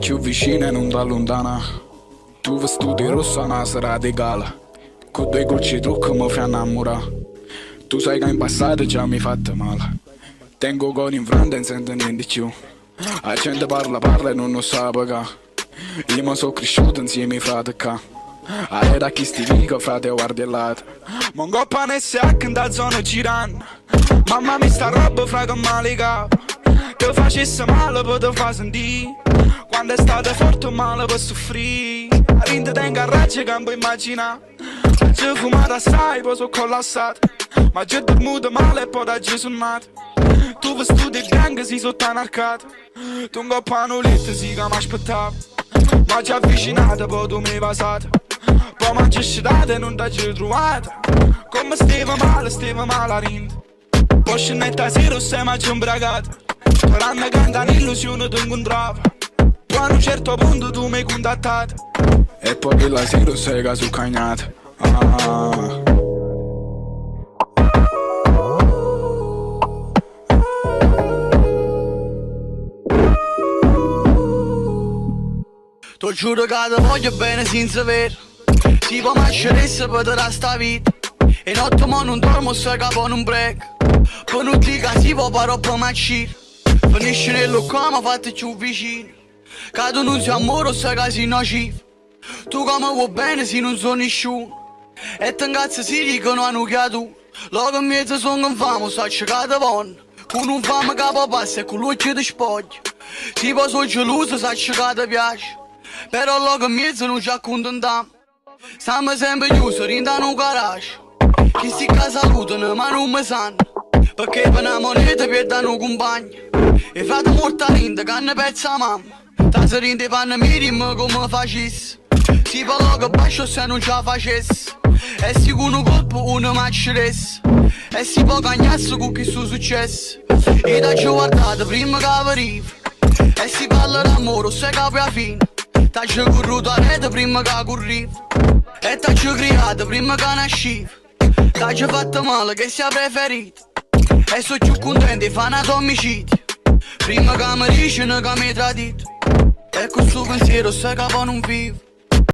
più vicina e non da lontana. Tu vestiti rossa una sera di gala, con due gocce trucco mi fai innamorare. Tu sai che in passato già mi hai fatto male. Tengo con in frente e non sento niente più. La gente parla e non lo sa perché. Io mi sono cresciuto insieme ai frati qua. Allora chi sti dico frate guardi il lato. Mongo panesse a che da zona girano. Mamma mi sta roba fra che male capo. Te facesse male per te fa sentire. Quando è stato forte o male per soffrire. Rinde tengo a raggi che non puoi immaginare. Ci fumato assai poi sono collassato. Ma già dormuto male e poi da giù sono nato. Tu vestito di gang si sotto anarcato. Tu un panoletta si che mi aspettavo. Ma ci avvicinato poi tu mi hai passato. Poi mi ci scedato e non ti ci trovato. Come stava male a rinde. Poi scenetta sera sei mai imbragato. Per anni canta un'illusione ti incontravo. Poi a un certo punto tu mi hai contattato. E poi che la sera sei che sono cagnato. Ti giuro che ti voglio bene senza vero. Si può mascheresse per te da sta vita. E notte mo non dormo se capo non break. Per non dire che si può fare per macchire. Finisce nel locale ma fatti più vicino. Che tu non sei amore se che sei nocivo. Tu come vuoi bene se non sono nessuno. E te incazzi si dicono hanno chiatu. Loro in mezzo sono infamo, sta cercando von. Con un fame capo passa e con l'occhio ti spoglia. Si può sono geloso, sta cercando piace. Però loro in mezzo non ci accontentiamo. Stiamo sempre chiusi, rindano un garage. Chi si salutano ma non mi sanno. Perché per una moneta perdono un compagno. E frate morta rinde che ne pezza mamma. Ta se rinde panne mi rimma come facessi. Si parla che bacio se non ce la facessi. E si con un colpo uno macceresse. E si può cagnarsi con chi sto successo. E da giù guardate prima che arriva. E si parla d'amore se capi a fine. T'hai corruto a rete prima che corriva. E t'hai creato prima che nasciva. T'hai fatto male che sia preferito. E sono più contento di fare un omicidio. Prima che mi dicono che mi hai tradito. E con questo pensiero sai che poi non vivo.